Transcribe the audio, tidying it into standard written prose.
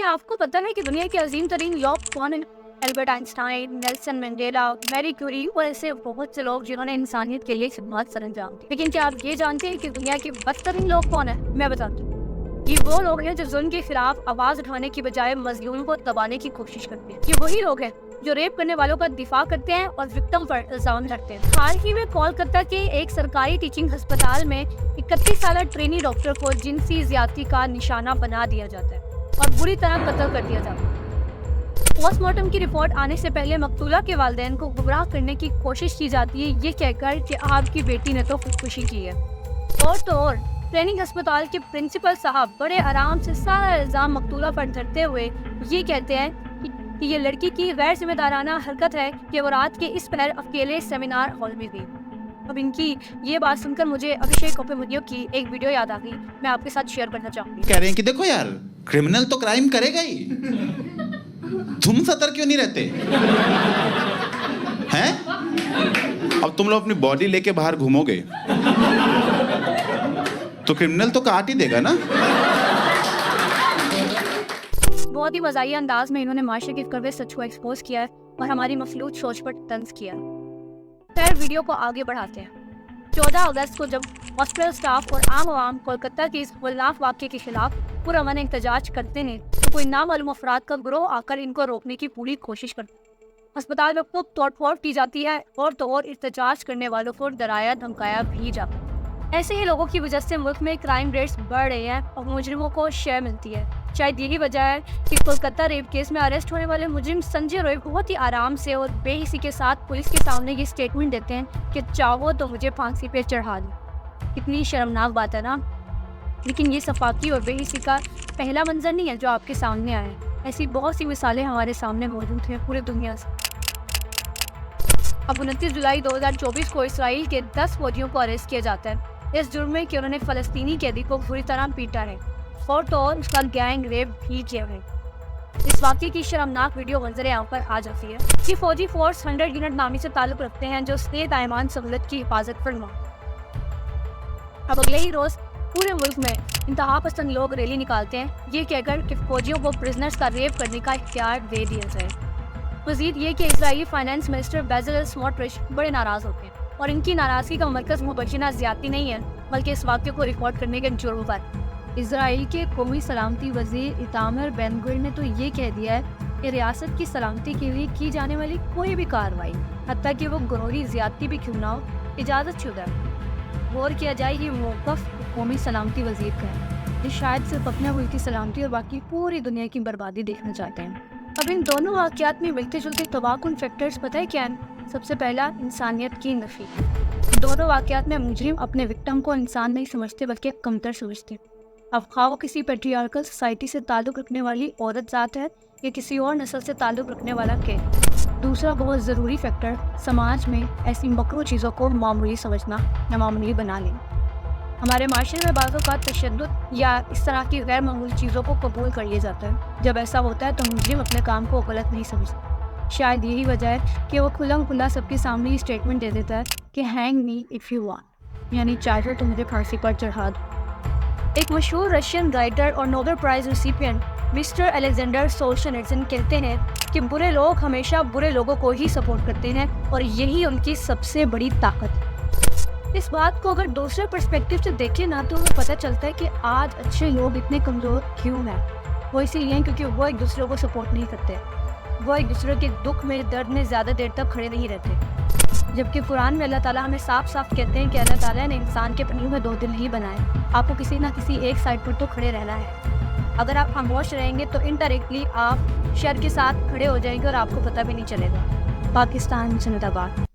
کیا آپ کو پتہ ہے کہ دنیا کے عظیم ترین لوگ کون ہیں؟ Albert Einstein, Nelson Mandela, Marie Curie اور ایسے بہت سے لوگ جنہوں نے انسانیت کے لیے خدمات سر انجام دی۔ لیکن کیا آپ یہ جانتے ہیں کہ دنیا کے بدترین لوگ کون ہیں؟ میں بتاتی ہوں۔ یہ وہ لوگ ہیں جو ظلم کے خلاف آواز اٹھانے کی بجائے مظلوم کو دبانے کی کوشش کرتے ہیں۔ یہ وہی لوگ ہیں جو ریپ کرنے والوں کا دفاع کرتے ہیں اور وکٹم پر الزام لگتے ہیں۔ حال ہی میں کولکتہ کے ایک سرکاری ٹیچنگ ہسپتال میں 31 سالہ ٹرینی ڈاکٹر کو جنسی زیادتی کا نشانہ بنا دیا جاتا ہے اور بری طرح قتل کر دیا جاتا ہے۔ پوسٹ مارٹم کی رپورٹ آنے سے پہلے مقتولہ کے والدین کو گمراہ کرنے کی کوشش کی جاتی ہے، یہ کہہ کر کہ آپ کی بیٹی نے تو خودکشی کی ہے۔ اور ٹریننگ ہسپتال کے پرنسپل صاحب بڑے آرام سے سارا الزام مقتولہ پر دھرتے ہوئے یہ کہتے ہیں کہ یہ لڑکی کی غیر ذمہ دارانہ حرکت ہے کہ وہ رات کے اس پہر اکیلے سیمینار ہال میں گئی۔ اب ان کی یہ بات سن کر مجھے ابھیشیک اپیمنیو کی ایک ویڈیو یاد آ گئی، میں آپ کے ساتھ شیئر کرنا چاہوں گی۔ کہہ رہے ہیں کہ دیکھو یار، کرمنل تو کرائم کرے گا ہی، تم ستر کیوں نہیں رہتے ہیں؟ اب تم لوگ اپنی باڈی لے کے باہر گھومو گے تو کرمنل تو کاٹ ہی دے گا نا۔ بہت ہی مزاحیہ انداز میں انہوں نے معاشرے کے کڑوے سچ کو ایکسپوز کیا ہے اور ہماری مفلوج سوچ پر طنز کیا۔ خیر، ویڈیو کو آگے بڑھاتے ہیں۔ 14 اگست کو جب ہاسپٹل سٹاف اور عام عوام کولکتہ کے اس ہولناک واقعے کے خلاف پرامن احتجاج کرتے ہیں تو کوئی نامعلوم افراد کا گروہ آ کر ان کو روکنے کی پوری کوشش کرتے ہیں۔ ہسپتال میں خوب توڑ پھوڑ کی جاتی ہے اور احتجاج کرنے والوں کو ڈرایا دھمکایا بھی جاتا ہے۔ ایسے ہی لوگوں کی وجہ سے ملک میں کرائم ریٹس بڑھ رہے ہیں اور مجرموں کو شے ملتی ہے۔ شاید یہی وجہ ہے کہ کولکتہ ریپ کیس میں اریسٹ ہونے والے مجرم سنجے روئے بہت ہی آرام سے اور بے حسی کے ساتھ پولیس کے سامنے یہ سٹیٹمنٹ دیتے ہیں کہ چاہو تو مجھے پھانسی پہ چڑھا دو۔ کتنی شرمناک بات ہے نا؟ لیکن یہ صفاقی اور بے حسی کا پہلا منظر نہیں ہے جو آپ کے سامنے آیا ہے۔ ایسی بہت سی مثالیں ہمارے سامنے موجود ہیں پورے دنیا سے۔ اب 29 جولائی 2024 کو اسرائیل کے 10 فوجیوں کو اریسٹ کیا جاتا ہے اس جرم میں کہ انہوں نے فلسطینی قیدی کو بری طرح پیٹا ہے اور اس کا گینگ ریپ بھی کیا ہے۔ اس واقعے کی شرمناک ویڈیو منظر عام پر آ جاتی ہے۔ یہ فوجی فورس 100 یونٹ نامی سے تعلق رکھتے ہیں جو صحت ایمان سہولت کی حفاظت فرما۔ اب اگلے ہی روز پورے ملک میں انتہا پسند لوگ ریلی نکالتے ہیں یہ کہہ کر کہ فوجیوں کو پرزنرز کا ریپ کرنے کا اختیار دے دیا جائے۔ مزید یہ کہ اسرائیلی فائنانس منسٹر بیزل اسموٹرچ بڑے ناراض ہوتے ہیں اور ان کی ناراضگی کا مرکز مبینہ زیادتی نہیں ہے بلکہ اس واقعے کو ریکارڈ کرنے کے جرم پر۔ اسرائیل کے قومی سلامتی وزیر ایتامر بین گویر نے تو یہ کہہ دیا ہے کہ ریاست کی سلامتی کے لیے کی جانے والی کوئی بھی کارروائی، حتیٰ کہ وہ گروہی زیادتی بھی کیوں نہ ہو، اجازت شدہ ہے۔ غور کیا جائے یہ موقف قومی سلامتی وزیر کا ہے جو شاید صرف اپنے ملک کی سلامتی اور باقی پوری دنیا کی بربادی دیکھنا چاہتے ہیں۔ اب ان دونوں واقعات میں ملتے جلتے تباہ کن فیکٹرز پتہ ہے کیا ہیں؟ سب سے پہلا، انسانیت کی نفی۔ دونوں واقعات میں مجرم اپنے وکٹم کو انسان نہیں سمجھتے بلکہ کمتر سمجھتے۔ اب خواہ وہ کسی پیٹریارکل سوسائٹی سے تعلق رکھنے والی عورت ذات ہے یا کسی اور نسل سے تعلق رکھنے والا قید۔ دوسرا بہت ضروری فیکٹر، سماج میں ایسی مکروہ چیزوں کو معمولی سمجھنا یا معمولی بنا لینا۔ ہمارے معاشرے میں بعض اوقات تشدد یا اس طرح کی غیر معمولی چیزوں کو قبول کر لیا جاتا ہے۔ جب ایسا ہوتا ہے تو مجرم اپنے کام کو غلط نہیں سمجھتا۔ شاید یہی وجہ ہے کہ وہ کھلا کھلا سب کے سامنے یہ اسٹیٹمنٹ دے دیتا ہے کہ hang me if you want, یعنی چاہے تو مجھے پھانسی پر چڑھا دو۔ ایک مشہور رشین رائٹر اور Nobel prize recipient mister Alexander Solzhenitsyn کہتے ہیں کہ برے لوگ ہمیشہ برے لوگوں کو ہی سپورٹ کرتے ہیں اور یہی ان کی سب سے بڑی طاقت ہے۔ اس بات کو اگر دوسرے پرسپیکٹیو سے دیکھیں نا تو ہمیں پتہ چلتا ہے کہ آج اچھے لوگ اتنے کمزور کیوں ہیں۔ وہ اسی لیے کیونکہ وہ ایک دوسرے کو سپورٹ نہیں کرتے، وہ ایک دوسرے کے دکھ میں درد میں زیادہ دیر تک کھڑے نہیں رہتے۔ جبکہ قرآن میں اللہ تعالیٰ ہمیں صاف صاف کہتے ہیں کہ اللہ تعالیٰ نے انسان کے پنجوں میں 2 دل ہی بنائے، آپ کو کسی نہ کسی ایک سائڈ پر تو کھڑے رہنا ہے۔ اگر آپ خاموش رہیں گے تو انڈائریکٹلی آپ شر کے ساتھ کھڑے ہو جائیں گے اور آپ کو پتہ بھی نہیں چلے گا۔ پاکستان زندہ باد۔